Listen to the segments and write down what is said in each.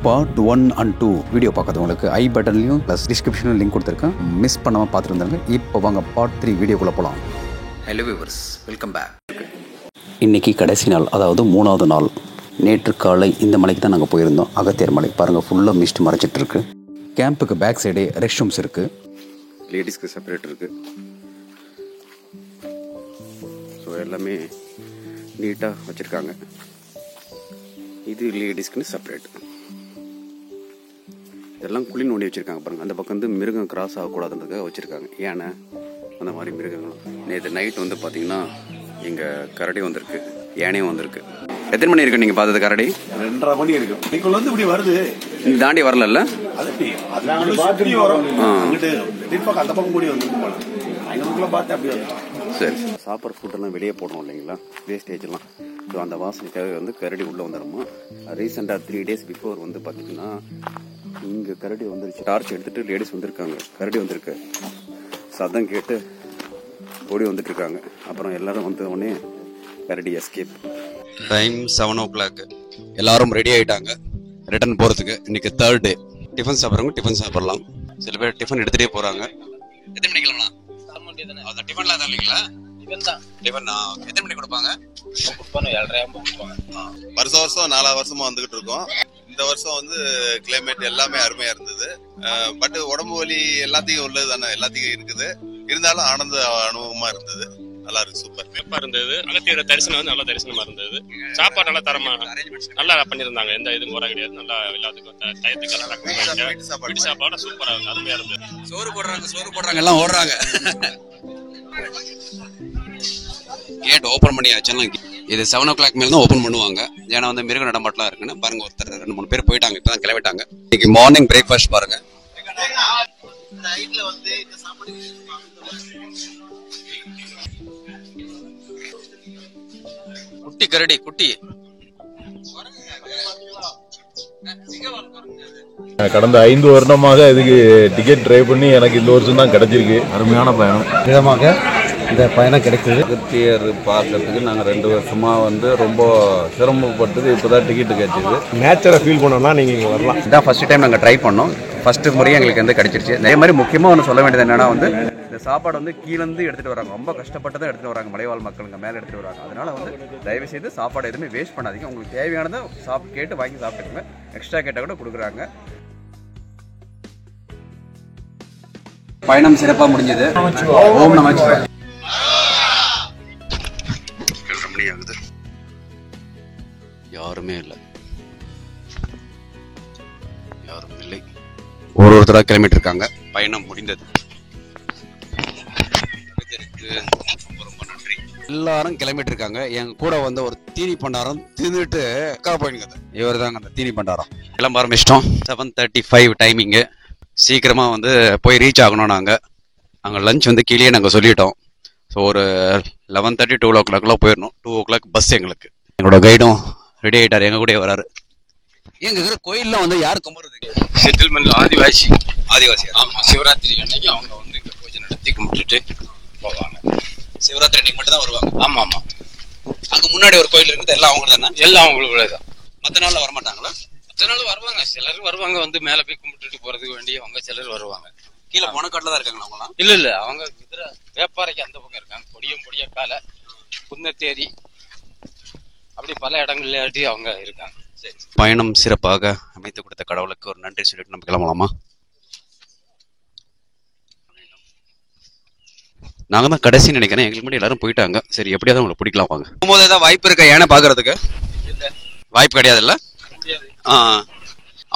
Part 1 and 2 video பார்க்காதவங்களுக்கு ஐ பட்டன்லையும் ப்ளஸ் டிஸ்கிரிப்ஷனில் லிங்க் கொடுத்துருக்கேன். மிஸ் பண்ணாமல் பார்த்துட்டு இருந்தாங்க. இப்போ வாங்க பார்ட் 3 வீடியோக்குள்ளே போகலாம். Hello viewers, welcome back. இன்றைக்கி கடைசி நாள், அதாவது 3வது நாள். நேற்று காலை இந்த மலைக்கு தான் நாங்கள் போயிருந்தோம். அகத்தியர் மலை பாருங்கள், ஃபுல்லாக மிஸ்ட் மறைச்சிட்ருக்கு. கேம்புக்கு பேக் சைடே ரெஸ்ட் ரூம்ஸ் இருக்குது. லேடிஸ்க்கு செப்பரேட் இருக்குது. ஸோ எல்லாமே நீட்டாக வச்சுருக்காங்க. இது லேடிஸ்க்குன்னு செப்பரேட். இதெல்லாம் குழி நோண்டி வச்சுருக்காங்க பாருங்கள். அந்த பக்கம் வந்து மிருகம் கிராஸ் ஆகக்கூடாதுன்றதுக்காக வச்சுருக்காங்க. ஏன்னா அந்த மாதிரி மிருகங்களும். நேற்று நைட் வந்து பார்த்தீங்கன்னா இங்கே கரடி வந்திருக்கு, யானையும் வந்திருக்கு. எத்தனை மணி இருக்கு நீங்கள் பார்த்தது? கரடி 2:30 மணி இருக்கு. இன்னைக்கு வந்து இப்படி வருது, இந்த தாண்டி வரல. அந்த பக்கம் கூடி வந்து பார்த்து அப்படி வந்து. சரி, சாப்பிட்ற ஃபுட்டெல்லாம் வெளியே போடணும் இல்லைங்களா, வேஸ்டேஜ்லாம். ஸோ அந்த வாசனைக்காக வந்து கரடி உள்ளே வந்துடுமா. ரீசெண்டாக 3 days பிஃபோர் வந்து பார்த்தீங்கன்னா இங்கே கரடி வந்துருச்சு. டார்ச் எடுத்துகிட்டு லேடிஸ் வந்திருக்காங்க. கரடி வந்திருக்கு, சத்தம் கேட்டு ஓடி வந்துட்டு இருக்காங்க. அப்புறம் எல்லாரும் வந்த உடனே கரடி எஸ்கேப். Time 7 o'clock. எல்லாரும் ரெடி ஆகிட்டாங்க ரிட்டர்ன் போகிறதுக்கு. இன்னைக்கு 3rd day. டிஃபன் சாப்பிட்றவங்க டிஃபன் சாப்பிட்லாம். சில பேர் டிஃபன் எடுத்துகிட்டே போகிறாங்க. எத்தனை மணிக்கு கிளம்பலாம்? அதான் டிஃபன்லாம் தான் இல்லைங்களா? டிஃபன் எத்தனை மணிக்கு கொடுப்பாங்க? 7:30 வருஷம் 4 வருஷமா வந்துகிட்டு இருக்கோம். இந்த வருஷம் வந்து கிளைமேட் எல்லாமே அருமையா இருந்தது. பட் உடம்பு வலி எல்லாத்தையும் உள்ளது தானே, எல்லாத்தையும் இருக்குது. இருந்தாலும் ஆனந்த அனுபவமா இருந்தது. நல்லா இருக்கு, சூப்பர் சிறப்பா இருந்தது. அகத்தியோட தரிசனம் வந்து நல்ல தரிசனமா இருந்தது. சாப்பாடு நல்லா தரமா நல்லா பண்ணிருந்தாங்க. எந்த இதுவும் குறை கிடையாது. நல்லா எல்லாத்துக்கும் டயத்துக்கு நல்லா வீட்டு சாப்பாடு சூப்பரா இருக்கு, அருமையா இருந்தது. சோறு போடுறாங்க எல்லாம் ஓடுறாங்க. கேட் ஓபன் பண்ணியாச்சு. இது 7 o'clock மேல தான் ஓபன் பண்ணுவாங்க. ஏன்னா வந்து மிருக நடமாட்டலாம் இருக்குன்னு பாருங்க. ஒருத்தர் 2-3 பேர் போயிட்டாங்க, இப்பதான் கிளம்பிட்டாங்க. இன்னைக்கு மார்னிங் பிரேக்ஃபாஸ்ட் பாருங்க. குட்டி கரடி, குட்டி. கடந்த 5 வருடமாக இதுக்கு டிக்கெட் ட்ரை பண்ணி எனக்கு இந்த வருஷம் தான் கிடைச்சிருக்கு. அருமையான பயணம். விதமாக இந்த பயணம் கிடைக்குது. அகத்தியர் பார்க்கறதுக்கு நாங்கள் 2 வருஷமாக வந்து ரொம்ப சிரமப்பட்டது. இப்போ தான் டிக்கெட்டு கிடைச்சிது. நேச்சரை ஃபீல் பண்ணோம்னா நீங்கள் இங்கே வரலாம். இதான் ஃபஸ்ட்டு டைம் நாங்கள் ட்ரை பண்ணோம். ஃபஸ்ட்டு முறையாக எங்களுக்கு வந்து கிடச்சிருச்சு. அதே மாதிரி முக்கியமாக ஒன்று சொல்ல வேண்டியது என்னென்னா வந்து இந்த சாப்பாடு வந்து கீழேருந்து எடுத்துகிட்டு வராங்க. ரொம்ப கஷ்டப்பட்டு தான் எடுத்துகிட்டு வராங்க. மலைவாழ் மக்களுங்க மேலே எடுத்துகிட்டு வராங்க. அதனால் வந்து தயவுசெய்து சாப்பாடு எதுவுமே வேஸ்ட் பண்ணாதீங்க. உங்களுக்கு தேவையானதை கேட்டு வாங்கி சாப்பிட்டுக்கோங்க. எக்ஸ்ட்ரா கேட்டால் கூட கொடுக்குறாங்க. பயணம் சிறப்பாக முடிஞ்சது. ஓம் நமச்சிவாய. 7:30 மணி ஆகுது. யாருமே இல்லை. ஒருத்தராக கிளம்பிட்டு இருக்காங்க. பயணம் முடிந்தது. ரொம்ப நன்றி. எல்லாரும் கிளம்பிட்டு இருக்காங்க. எங்க கூட வந்து ஒரு தீனி பண்டாரம் தின்னுட்டு போயிடுங்க. இவர் தாங்க அந்த தீனி பண்டாரம். கிளம்ப ஆரம்பிச்சிட்டோம். 7:35 டைமிங்கு. சீக்கிரமா வந்து போய் ரீச் ஆகணும். நாங்கள் லஞ்ச் வந்து கீழே நாங்கள் சொல்லிட்டோம். ஸோ ஒரு 11:30 12 o'clock போயிடணும். 2 o'clock பஸ் எங்களுக்கு. எங்களோட கைடும் ரெடி ஆகிட்டார், எங்க கூட வராரு. எங்க இருக்கிற கோயில்லாம் வந்து யார் கும்பிடுறதுக்கு? செட்டில்மெண்ட் ஆதிவாசி. ஆமா, சிவராத்திரி அன்னைக்கு அவங்க வந்து இங்க பூஜை நடத்தி கும்பிட்டுட்டு போவாங்க. சிவராத்திரி அன்னைக்கு மட்டும் தான் வருவாங்க. ஆமா. அங்க முன்னாடி ஒரு கோயில் இருக்குது. எல்லாம் அவங்க தானே? எல்லாம் அவங்களுக்கு தான். மற்ற நாள்ல வரமாட்டாங்களா? மற்ற நாள் வருவாங்க. சிலர் வருவாங்க, வந்து மேல போய் கும்பிட்டுட்டு போறதுக்கு வேண்டியவங்க சிலர் வருவாங்க. கீழே போனக்காட்டில் தான் இருக்காங்களா அவங்களாம்? இல்ல அவங்க வேப்பாறைக்கு அந்த பக்கம் இருக்காங்க. பொடிய கால குன்னத்தேரி அப்படி பல இடங்கள்ல அவங்க இருக்காங்க. பயணம் சிறப்பாக அமைத்து கொடுத்த கடவுளுக்கு ஒரு நன்றி சொல்லிட்டு நம்ம கிளம்பலாமா? நாங்க தான் கடைசி நினைக்கிறேன். எங்களுக்கு முன்னாடி எல்லாரும் போயிட்டாங்க. சரி, எப்படியாவது உங்களை பிடிக்கலாம் வாங்க. போகும்போது ஏதாவது வாய்ப்பு இருக்கா ஏன்னா பாக்குறதுக்கு? வாய்ப்பு கிடையாது இல்ல.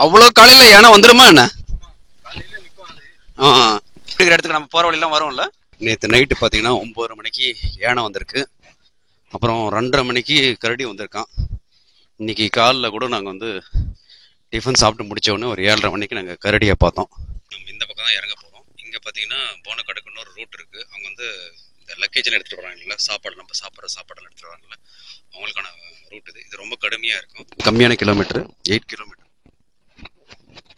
அவ்வளவு காலையில ஏன்னா வந்துருமா என்ன? இருக்கிற இடத்துக்கு நம்ம போற வழியெல்லாம் வரும்ல. நேற்று நைட்டு பாத்தீங்கன்னா 9 மணிக்கு யானை வந்திருக்கு. அப்புறம் 2:30 மணிக்கு கரடி வந்திருக்கான். இன்னைக்கு காலில் கூட நாங்கள் வந்து டிஃபன் சாப்பிட்டு முடிச்சோடனே ஒரு 7:30 மணிக்கு நாங்கள் கரடியை பார்த்தோம். நம்ம இந்த பக்கம் தான் இறங்க போகிறோம். இங்கே பார்த்தீங்கன்னா போனக்காடுக்கு இன்னொரு ரூட் இருக்குது. அவங்க வந்து இந்த லக்கேஜெல்லாம் எடுத்துகிட்டு வராங்கல்ல, சாப்பாடு நம்ம சாப்பிட்ற சாப்பாடெல்லாம் எடுத்துகிட்டு வராங்கல்ல, அவங்களுக்கான ரூட் இது. இது ரொம்ப கடுமையாக இருக்கும். கம்மியான கிலோமீட்டர், 8 கிலோமீட்டர்.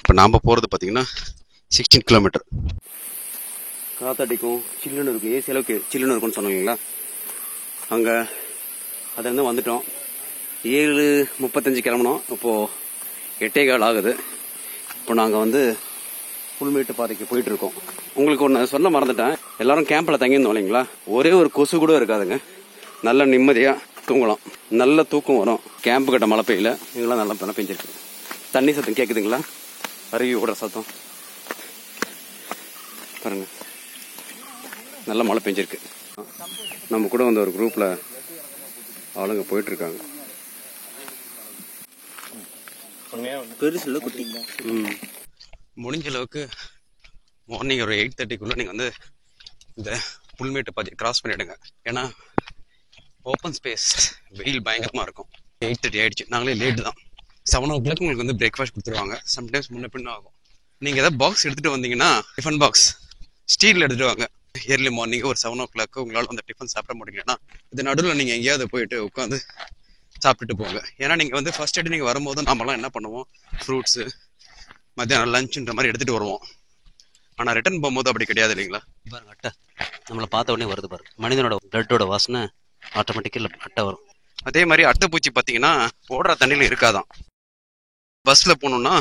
இப்போ நாம் போகிறது பார்த்தீங்கன்னா 16 கிலோமீட்டர். காத்தடிக்கும், சில்லுன்னு இருக்கும். ஏசி அளவுக்கு சில்லுன்னு இருக்கும்னு சொன்னாங்களா. அங்கே அதிலேருந்து வந்துட்டோம். 7:35 கிளம்பணும். இப்போது 8:15 ஆகுது. இப்போ நாங்கள் வந்து புல்மேட்டு பாதைக்கு போயிட்டு இருக்கோம். உங்களுக்கு ஒன்று சொல்ல மறந்துட்டேன், எல்லாரும் கேம்பில் தங்கியிருந்தோம் இல்லைங்களா, ஒரே ஒரு கொசு கூட இருக்காதுங்க. நல்ல நிம்மதியாக தூங்கலாம், நல்ல தூக்கம் வரும். கேம்பு கிட்ட மழை பெய்யல, இங்கெல்லாம் நல்லா மழை பெஞ்சிருக்கு. தண்ணி சத்தம் கேட்குதுங்களா, அருவி ஓடுற சத்தம் பாருங்க, நல்ல மழை பெஞ்சிருக்கு. நம்ம கூட வந்து ஒரு குரூப்பில் ஆளுங்க போயிட்டுருக்காங்க. முடிஞ்ச அளவுக்கு மார்னிங் ஒரு 8:30க்குள்ளே நீங்கள் வந்து இந்த புல்மேட்டு பாதி கிராஸ் பண்ணிவிடுங்க. ஏன்னா ஓப்பன் ஸ்பேஸ், வெயில் பயங்கரமாக இருக்கும். 8:30 ஆகிடுச்சு, நாங்களே லேட்டு தான். 7 o'clock உங்களுக்கு வந்து பிரேக்ஃபாஸ்ட் கொடுத்துருவாங்க. சம்டைம்ஸ் முன்ன பின்ன ஆகும். நீங்கள் ஏதாவது பாக்ஸ் எடுத்துகிட்டு வந்தீங்கன்னா டிஃபன் பாக்ஸ் ஸ்டீலில் எடுத்துகிட்டு வாங்க. ஏர்லி மார்னிங் ஒரு 7 o'clock உங்களால் அந்த டிஃபன் சாப்பிட முடியலன்னா இது நடுவில் நீங்கள் எங்கேயாவது போயிட்டு உட்காந்து சாப்பிட்டுட்டு போங்க. ஏன்னா நீங்கள் வந்து ஃபர்ஸ்ட் எய்டு நீங்கள் வரும்போது நம்மலாம் என்ன பண்ணுவோம், ஃப்ரூட்ஸு மத்தியானம் லஞ்சுன்ற மாதிரி எடுத்துகிட்டு வருவோம். ஆனால் ரிட்டர்ன் போகும்போது அப்படி கிடையாது இல்லைங்களா. பாருங்க, அட்டை நம்மளை பார்த்த உடனே வருது பாருங்க. மனிதனோட பிளட்டோட வாசனை ஆட்டோமேட்டிக்காக அட்டை வரும். அதே மாதிரி அட்டைப்பூச்சி பார்த்தீங்கன்னா ஓடுற தண்ணியில் இருக்காதான். பஸ்ஸில் போகணுன்னா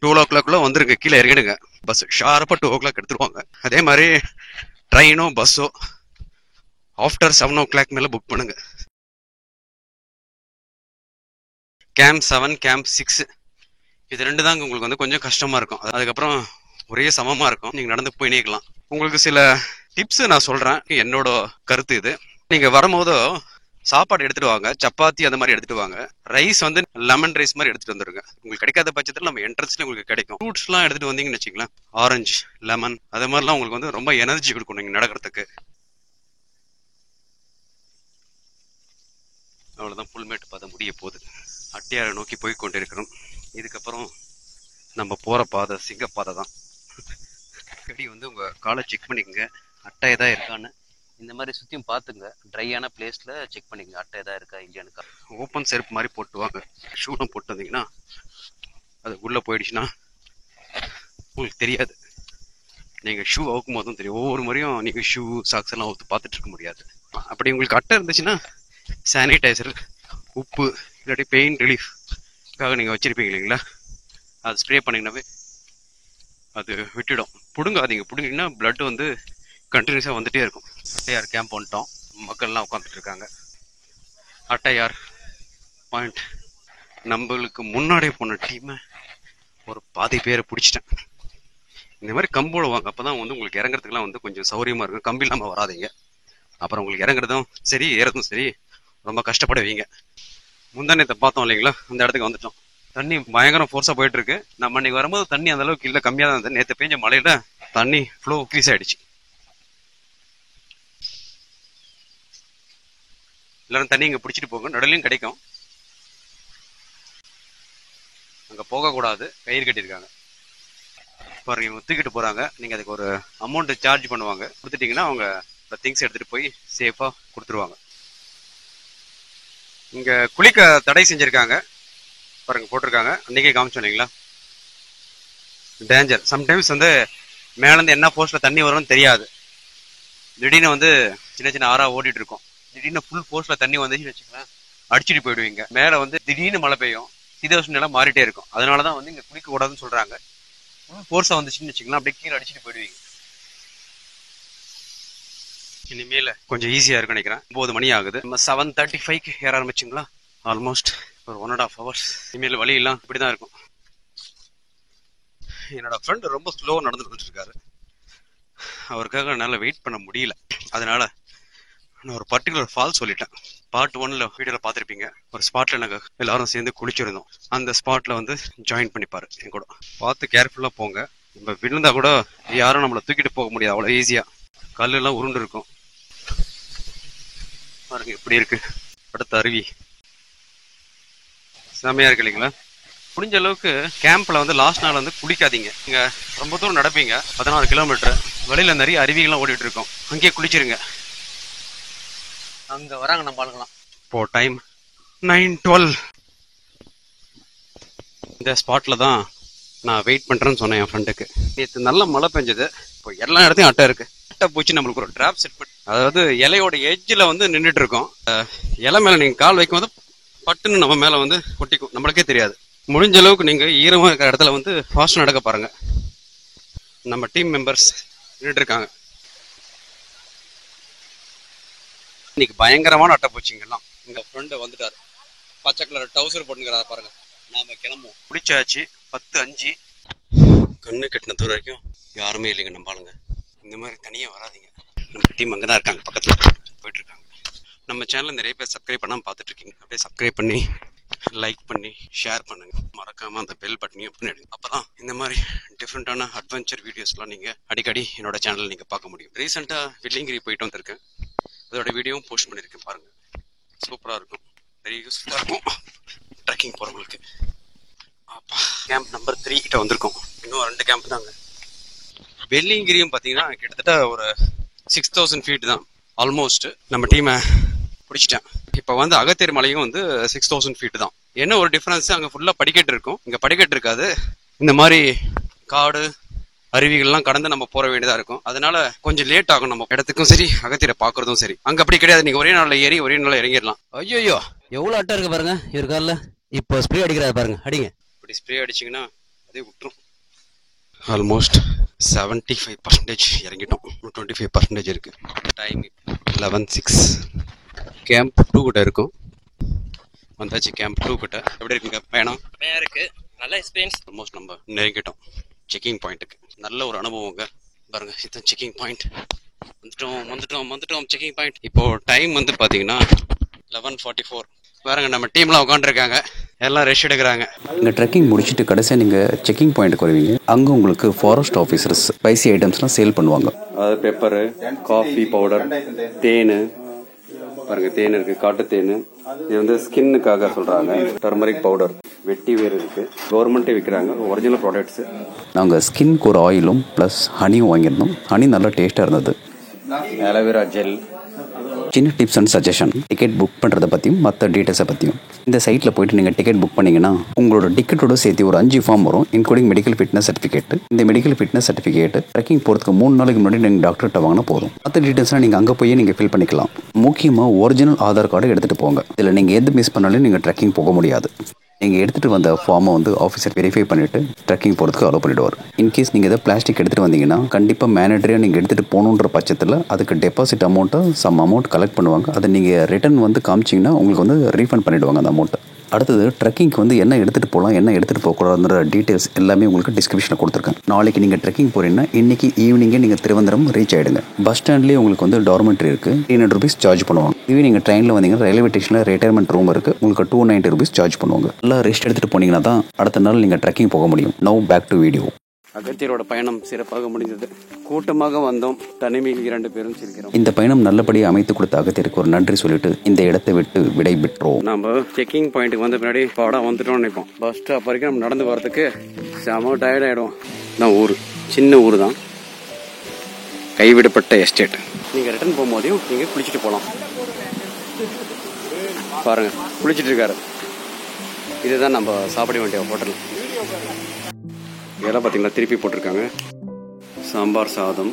2 o'clock வந்துருங்க, கீழே இறங்கிடுங்க. பஸ் ஷார்ப்பாக 2 o'clock எடுத்துருவாங்க. அதே மாதிரி ட்ரெயினோ பஸ்ஸோ ஆஃப்டர் 7 o'clock மேலே புக் பண்ணுங்க. கேம்ப் 7, கேம்ப் 6 இது 2 தாங்க உங்களுக்கு வந்து கொஞ்சம் கஷ்டமாக இருக்கும். அதுக்கப்புறம் ஒரே சமமாக இருக்கும், நீங்கள் நடந்து போய் நீக்கலாம். உங்களுக்கு சில டிப்ஸ் நான் சொல்கிறேன், என்னோட கருத்து இது. நீங்கள் வரும்போதோ சாப்பாடு எடுத்துட்டு வாங்க, சப்பாத்தி அந்த மாதிரி எடுத்துட்டு வாங்க. ரைஸ் வந்து லெமன் ரைஸ் மாதிரி எடுத்துட்டு வந்துருங்க. உங்களுக்கு கிடைக்காத பட்சத்தில் நம்ம என்ட்ரன்ஸ்ல உங்களுக்கு கிடைக்கும். ஃப்ரூட்ஸ்லாம் எடுத்துட்டு வந்தீங்கன்னு வச்சுக்கலாம், ஆரஞ்சு, லெமன் அது மாதிரிலாம் உங்களுக்கு வந்து ரொம்ப எனர்ஜி கொடுக்கும் நீங்க நடக்கிறதுக்கு. அவ்வளோதான், புல்மேட்டு பாதை முடிய போகுது. அட்டியாரை நோக்கி போய் கொண்டிருக்கிறோம். இதுக்கப்புறம் நம்ம போற பாதை சிங்கப்பாதை தான். அடி வந்து உங்க காலை செக் பண்ணிக்கோங்க, அட்டை ஏதாவது இருக்கான்னு. இந்த மாதிரி சுற்றியும் பார்த்துங்க, ட்ரையான பிளேஸில் செக் பண்ணிக்கங்க அட்டை எதாவது இருக்கா இல்லையானுக்கா. ஓப்பன் செருப்பு மாதிரி போட்டு வாங்க. ஷூலாம் போட்டு வந்தீங்கன்னா அது உள்ளே போயிடுச்சுன்னா உங்களுக்கு தெரியாது. நீங்கள் ஷூ அவுக்கும் போதும் தெரியும். ஒவ்வொரு முறையும் நீங்கள் ஷூ சாக்ஸ் எல்லாம் அவுத்து பார்த்துட்டு இருக்க முடியாது. அப்படி உங்களுக்கு அட்டை இருந்துச்சுன்னா சானிடைசர், உப்பு இல்லாட்டி பெயின் ரிலீஃப்காக நீங்கள் வச்சுருப்பீங்க இல்லைங்களா, அது ஸ்ப்ரே பண்ணிங்கன்னாவே அது விட்டுடும். பிடுங்காதீங்க, பிடுங்கிங்கன்னா பிளட் வந்து கண்டினியூஸாக வந்துட்டே இருக்கும். அட்டையார் கேம்ப் வந்துட்டோம், மக்கள்லாம் உட்காந்துட்டு இருக்காங்க. அட்டையார் பாயிண்ட் நம்மளுக்கு முன்னாடி போன டீமை ஒரு பாதி பேரை பிடிச்சிட்டேன். இந்த மாதிரி கம்போட வாங்க, அப்போ தான் வந்து உங்களுக்கு இறங்குறதுக்குலாம் வந்து கொஞ்சம் சௌரியமாக இருக்கும். கம்பி இல்லாமல் வராதிங்க, அப்புறம் உங்களுக்கு இறங்குறதும் சரி ஏறதும் சரி ரொம்ப கஷ்டப்படுவீங்க. முந்தானத்தை பார்த்தோம் இல்லைங்களா, அந்த இடத்துக்கு வந்துட்டோம். தண்ணி பயங்கரம் ஃபோர்ஸாக போயிட்டு இருக்கு. நம்ம இன்னைக்கு வரும்போது தண்ணி அந்த அளவுக்கு இல்லை, கம்மியாக தான் இருந்தது. நேற்று பெஞ்ச மழையில தண்ணி ஃப்ளோ இன்க்ரீஸ் ஆயிடுச்சு. எல்லாரும் தண்ணி இங்கே பிடிச்சிட்டு போங்க, நடுலையும் கிடைக்கும். அங்கே போகக்கூடாது, கயிறு கட்டியிருக்காங்க பாருங்க. இவங்க தூக்கிட்டு போகிறாங்க, நீங்கள் அதுக்கு ஒரு அமௌண்ட்டு சார்ஜ் பண்ணுவாங்க. கொடுத்துட்டிங்கன்னா அவங்க திங்ஸ் எடுத்துகிட்டு போய் சேஃபாக கொடுத்துருவாங்க. இங்கே குளிக்க தடை செஞ்சுருக்காங்க பாருங்க, போட்டிருக்காங்க. அன்றைக்கே காமிச்சோம் இல்லைங்களா, டேஞ்சர். சம்டைம்ஸ் வந்து மேலேருந்து என்ன ஃபோர்ஸில் தண்ணி வரும்னு தெரியாது. திடீர்னு வந்து சின்ன சின்ன ஆறா ஓடிட்டு இருக்கும். திடீர்னு ஃபுல் ஃபோர்ஸில் தண்ணி வந்துச்சுன்னு வச்சுக்கலாம், அடிச்சுட்டு போயிடுவீங்க. மேலே வந்து திடீர்னு மழை பெய்யும், சீதோஷ்ண நிலம் மாறிட்டே இருக்கும். அதனால தான் வந்து இங்கே குளிக்க கூடாதுன்னு சொல்கிறாங்க. ஃபுல் ஃபோர்ஸாக வந்துச்சுன்னு வச்சுக்கலாம், அப்படியே கீழே அடிச்சுட்டு போயிடுவீங்க. இனிமேல் கொஞ்சம் ஈஸியாக இருக்குன்னு நினைக்கிறேன். 9 மணி ஆகுது, நம்ம 7:35க்கு ஏற ஆரம்பிச்சுங்களா. ஆல்மோஸ்ட் ஒரு 1.5 hours. இனிமேல் வழியெல்லாம் இப்படி தான் இருக்கும். என்னோட ஃப்ரெண்டு ரொம்ப ஸ்லோவாக நடந்துட்டு இருக்காரு, அவருக்காக என்னால் வெயிட் பண்ண முடியல. அதனால நான் ஒரு பர்டிகுலர் ஃபால் சொல்லிட்டேன். பார்ட் 1ல வீடியோவில் பார்த்துருப்பீங்க. ஒரு ஸ்பாட்டில் நாங்கள் எல்லாரும் சேர்ந்து குளிச்சிருந்தோம். அந்த ஸ்பாட்டில் வந்து ஜாயின் பண்ணிப்பாரு என் கூட. பார்த்து கேர்ஃபுல்லாக போங்க. நம்ம விழுந்தா கூட யாரும் நம்மளை தூக்கிட்டு போக முடியாது அவ்வளோ ஈஸியாக. கல்லெல்லாம் உருண்டு இருக்கும் பாருங்க, எப்படி இருக்கு. அடுத்த அருவி செமையா இருக்கு இல்லைங்களா. முடிஞ்ச அளவுக்கு கேம்ப்ல வந்து லாஸ்ட் நாள் வந்து குளிக்காதீங்க. நீங்க ரொம்ப தூரம் நடப்பீங்க, 14 கிலோமீட்டர். வழியில நிறைய அருவிகள்லாம் ஓடிட்டு இருக்கோம், அங்கேயே குளிச்சிருங்க. அங்க வராங்க நம்ம ஆளுங்களாம். இப்போ டைம் 9:12. இந்த ஸ்பாட்ல தான் நான் வெயிட் பண்றேன்னு சொன்னேன் என் ஃப்ரெண்டுக்கு. நேற்று நல்ல மழை பெஞ்சது. இப்போ எல்லா இடத்தையும் அட்டை இருக்கு. அட்டை பூச்சி நம்மளுக்கு ஒரு டிராப் செட் பண்ணி, அதாவது இலையோட எட்ஜில் வந்து நின்றுட்டு இருக்கோம். இலை மேல நீங்க கால் வைக்கும் போது பட்டுன்னு நம்ம மேல வந்து கொட்டிக்கும், நம்மளுக்கே தெரியாது. முடிஞ்ச அளவுக்கு நீங்கள் ஈரமாக இருக்கிற இடத்துல வந்து ஃபாஸ்ட் நடக்க பாருங்க. நம்ம டீம் மெம்பர்ஸ் நின்றுட்டு இருக்காங்க. இன்னைக்கு பயங்கரமான அட்டைப்பூச்சிங்கெல்லாம். எங்கள் ஃப்ரெண்டு வந்துட்டார், பச்சை கலர் டவுசர் போட்டுக்கிறாரு பாருங்க. நாம கிளம்புவோம். பிடிச்சாச்சு 10:05. கண்ணு கட்டின தூரம் வரைக்கும் யாருமே இல்லைங்க. நம்ம ஆளுங்க இந்த மாதிரி தனியாக வராதிங்க. நம்ம டீம் அங்கே தான் இருக்காங்க, பக்கத்தில் போயிட்டு இருக்காங்க. நம்ம சேனலில் நிறைய பேர் சப்ஸ்கிரைப் பண்ணாமல் பார்த்துட்டு இருக்கீங்க. அப்படியே சப்ஸ்கிரைப் பண்ணி லைக் பண்ணி ஷேர் பண்ணுங்க. மறக்காம அந்த பெல் பட்டனையும் பண்ணிடுங்க. அப்பதான் இந்த மாதிரி டிஃப்ரெண்டான அட்வென்ச்சர் வீடியோஸ்லாம் நீங்க அடிக்கடி என்னோட சேனல் நீங்க பார்க்க முடியும். ரீசெண்டா வெள்ளிங்கிரி போயிட்டு வந்திருக்கேன், அதோட வீடியோவும் போஸ்ட் பண்ணியிருக்கேன் பாருங்க. சூப்பரா இருக்கும், வெரி யூஸ்ஃபுல்லா இருக்கும் ட்ரெக்கிங் போறவங்களுக்கு. அப்பா, கேம்ப் நம்பர் 3 கிட்ட வந்திருக்கோம். இன்னும் 2 கேம்ப் தாங்க. வெள்ளிங்கிரியும் பாத்தீங்கன்னா கிட்டத்தட்ட ஒரு 6000 feet தான் ஆல்மோஸ்ட். நம்ம டீமை பிடிச்சிட்டேன். இப்போ வந்து அகத்தியர் மலையும் வந்து 6000 feet தான். என்ன ஒரு டிஃபரன்ஸ், அங்கே ஃபுல்லாக படிக்கட்டு இருக்கும், இங்கே படிக்கட்டு இருக்காது. இந்த மாதிரி காடு அருவிகள்லாம் கடந்து நம்ம போற வேண்டியதா இருக்கும். அதனால கொஞ்சம் லேட் ஆகும் நம்ம இடத்துக்கும் சரி, அகத்தியரை பார்க்கறதும் சரி. அங்கே அப்படி கிடையாது, நீங்க ஒரே நாளில் ஏறி ஒரே நாளில் இறங்கிடலாம். ஐயோ எவ்வளோ அட்டை இருக்கு பாருங்க இவர் காலில். இப்போ ஸ்ப்ரே அடிக்கிறாரு பாருங்க, அடிங்க. இப்படி ஸ்ப்ரே அடிச்சிங்கன்னா அதே விட்டுரும். ஆல்மோஸ்ட் 75% இறங்கிட்டோம். 25% இருக்கு. டைம் 11:06. கேம்ப் 2 கிட்ட இருக்கும். வந்தாச்சு கேம்ப் 2 கிட்ட. எப்படி இருக்குங்க பயணம்? இருக்கு, நல்ல எக்ஸ்பீரியன்ஸ். ஆல்மோஸ்ட் நம்ம நெருங்கிட்டோம் செக்கிங் பாயிண்ட்டுக்கு. நல்ல ஒரு அனுபவங்க பாருங்க. இதுதான் செக்கிங் பாயிண்ட். வந்துட்டோம் செக்கிங் பாயிண்ட். இப்போ டைம் வந்து பாத்தீங்கன்னா 11:44. பாருங்க நம்ம டீம்லாம் உட்காந்துருக்காங்க, எல்லாம் ரெஸ்ட் எடுக்கிறாங்க. இங்கே ட்ரெக்கிங் முடிச்சுட்டு கடைசியாக நீங்கள் செக்கிங் பாயிண்ட்டுக்கு வருவீங்க. அங்கே உங்களுக்கு ஃபாரஸ்ட் ஆஃபீஸர்ஸ் ஸ்பைசி ஐட்டம்ஸ்லாம் சேல் பண்ணுவாங்க. அதாவது பெப்பரு, காஃபி பவுடர், தேன் பாருங்க, தேன் இருக்கு, காட்டு தேன். இது வந்து ஸ்கின்னுக்காக சொல்றாங்க. டர்மரிக் பவுடர், வெட்டி வேர் இருக்கு. கவர்மெண்ட்டே விற்கிறாங்க ஒரிஜினல் ப்ராடக்ட்ஸ். நாங்கள் ஸ்கின்க்கு ஒரு ஆயிலும் ப்ளஸ் ஹனியும் வாங்கியிருந்தோம். ஹனி நல்லா டேஸ்ட்டாக இருந்தது. Aloe vera gel. சின்ன tips and suggestion, ticket book பண்ணுறதை பற்றியும் மற்ற டீட்டெயில்ஸை பற்றியும். இந்த சைட்டில் போய்ட்டு நீங்கள் டிக்கெட் புக் பண்ணிங்கன்னா உங்களோட டிக்கெட்டோட சேர்த்து ஒரு 5 ஃபார்ம் வரும், இன்க்ளூடிங் மெடிக்கல் ஃபிட்னஸ் சர்டிஃபிகேட். இந்த மெடிக்கல் ஃபிட்னஸ் சர்டிஃபிகேட் ட்ரெக்கிங் போகிறதுக்கு 3 நாளைக்கு முன்னாடி நீங்கள் டாக்டர்கிட்ட வாங்கினா போதும். மற்ற டீட்டெயில்ஸ்லாம் நீங்கள் அங்கே போய் நீங்கள் ஃபில் பண்ணிக்கலாம். முக்கியமாக ஒரிஜினல் ஆதார் கார்டு எடுத்துகிட்டு போங்க. இதில் நீங்கள் எது மிஸ் பண்ணாலும் நீங்கள் ட்ரெக்கிங் போக முடியாது. நீங்கள் எடுத்துகிட்டு வந்த ஃபார்மை வந்து ஆஃபீஸர் வெரிஃபை பண்ணிவிட்டு ட்ரெக்கிங் போகிறதுக்கு அலோவ் பண்ணிவிடுவார். இன்கேஸ் நீங்கள் எதாவது பிளாஸ்டிக் எடுத்துகிட்டு வந்தீங்கன்னா கண்டிப்பாக மேனேட்டரியாக நீங்கள் எடுத்துகிட்டு போகணுன்ற பட்சத்தில் அதுக்கு டெபாசிட் அமௌண்ட்டை சம் அமௌண்ட் கலெக்ட் பண்ணுவாங்க. அதை நீங்கள் ரிட்டர்ன் வந்து காமிச்சிங்கன்னா உங்களுக்கு வந்து ரீஃபண்ட் பண்ணிவிடுவாங்க அந்த அமௌண்ட்டை. அடுத்தது ட்ரெக்கிங்க்கு வந்து என்ன எடுத்துகிட்டு போகலாம், என்ன எடுத்துகிட்டு போகக்கூடாதுன்ற டீட்டெயில்ஸ் எல்லாமே உங்களுக்கு டிஸ்கிரிப்ஷனில் கொடுத்துருக்கேன். நாளைக்கு நீங்கள் ட்ரெக்கிங் போகிறீங்கன்னா இன்றைக்கி ஈவினிங்கே நீங்கள் திருவனந்தபுரம் ரீச் ஆகிடுங்க. பஸ் ஸ்டாண்ட்லேயே உங்களுக்கு வந்து டார்மெண்ட்ரி இருக்குது, 300 rupees சார்ஜ் பண்ணுவாங்க. இதுவே நீங்கள் ட்ரெயினில் வந்தீங்கன்னா ரயில்வே ஸ்டேஷனில் ரிட்டையர்மெண்ட் ரூம் இருக்குது, உங்களுக்கு 290 rupees சார்ஜ் பண்ணுவாங்க. நல்லா ரெஸ்ட் எடுத்துகிட்டு போனீங்கன்னா தான் அடுத்த நாள் நீங்கள் ட்ரெக்கிங் போக முடியும். Now back to video. அகத்தியரோட பயணம் சிறப்பாக முடிந்தது. கூட்டமாக வந்தோம், தனிமையில் 2 பேரும் சிரிக்கிறோம். இந்த பயணம் நல்லபடியாக அமைத்து கொடுத்த அகத்தியருக்கு ஒரு நன்றி சொல்லிட்டு இந்த இடத்தை விட்டு விடை பெற்றோம். நம்ம செக்கிங் பாயிண்ட்டுக்கு வந்த பின்னாடி பாடம் வந்துட்டோம்னு நினைப்போம். பஸ் ஸ்டாப் வரைக்கும் நம்ம நடந்து வரதுக்கு செம டயர்ட் ஆகிடும். நான் ஊர் சின்ன ஊர் தான், கைவிடப்பட்ட எஸ்டேட். நீங்கள் ரிட்டர்ன் போகும்போதையும் நீங்கள் குளிச்சுட்டு போகலாம். பாருங்க குளிச்சுட்டு இருக்காரு. இதுதான் நம்ம சாப்பிட வேண்டிய ஹோட்டல். இதெல்லாம் பார்த்தீங்கன்னா திருப்பி போட்டிருக்காங்க. சாம்பார் சாதம்,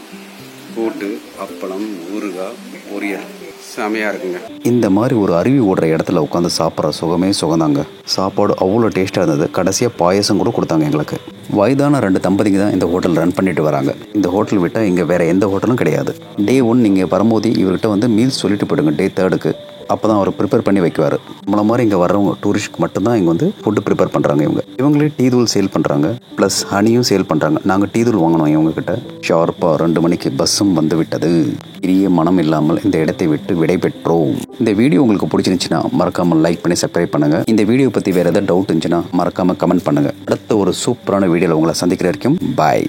கூட்டு, அப்பளம், ஊறுகாய், பொரியல், செமையாக இருக்குங்க. இந்த மாதிரி ஒரு அருவி ஓடுற இடத்துல உட்காந்து சாப்பிட்ற சுகமே சுகந்தாங்க. சாப்பாடு அவ்வளோ டேஸ்ட்டாக இருந்தது. கடைசியாக பாயசம் கூட கொடுத்தாங்க எங்களுக்கு. வயதான 2 தம்பதிங்க தான் இந்த ஹோட்டல் ரன் பண்ணிட்டு வராங்க. இந்த ஹோட்டல் விட்டால் இங்கே வேறு எந்த ஹோட்டலும் கிடையாது. டே 1 நீங்கள் வரும்போது இவர்கிட்ட வந்து மீல்ஸ் சொல்லிட்டு போயிடுங்க. டே 3க்கு அப்போ தான் அவர் ப்ரிப்பேர் பண்ணி வைக்குவார். நம்மள மாதிரி இங்கே வர்றவங்க டூரிஸ்ட்க்கு மட்டும்தான் இங்கே வந்து ஃபுட்டு ப்ரிப்பேர் பண்ணுறாங்க. இவங்களே டீ தூள் சேல் பண்ணுறாங்க, ப்ளஸ் ஹனியும் சேல் பண்ணுறாங்க. நாங்கள் டீ தூள் வாங்கினோம் இவங்ககிட்ட. ஷார்ப்பாக 2 மணிக்கு பஸ்ஸும் வந்து விட்டது. பெரிய மனம் இல்லாமல் இந்த இடத்தை விட்டு விடை பெற்றோம். இந்த வீடியோ உங்களுக்கு பிடிச்சிருந்துச்சுன்னா மறக்காமல் லைக் பண்ணி சப்ஸ்கிரைப் பண்ணுங்கள். இந்த வீடியோ பற்றி வேறு ஏதாவது டவுட் இருந்துச்சுன்னா மறக்காமல் கமெண்ட் பண்ணுங்கள். அடுத்த ஒரு சூப்பரான வீடியோவில் உங்களை சந்திக்கிற வரைக்கும் பாய்.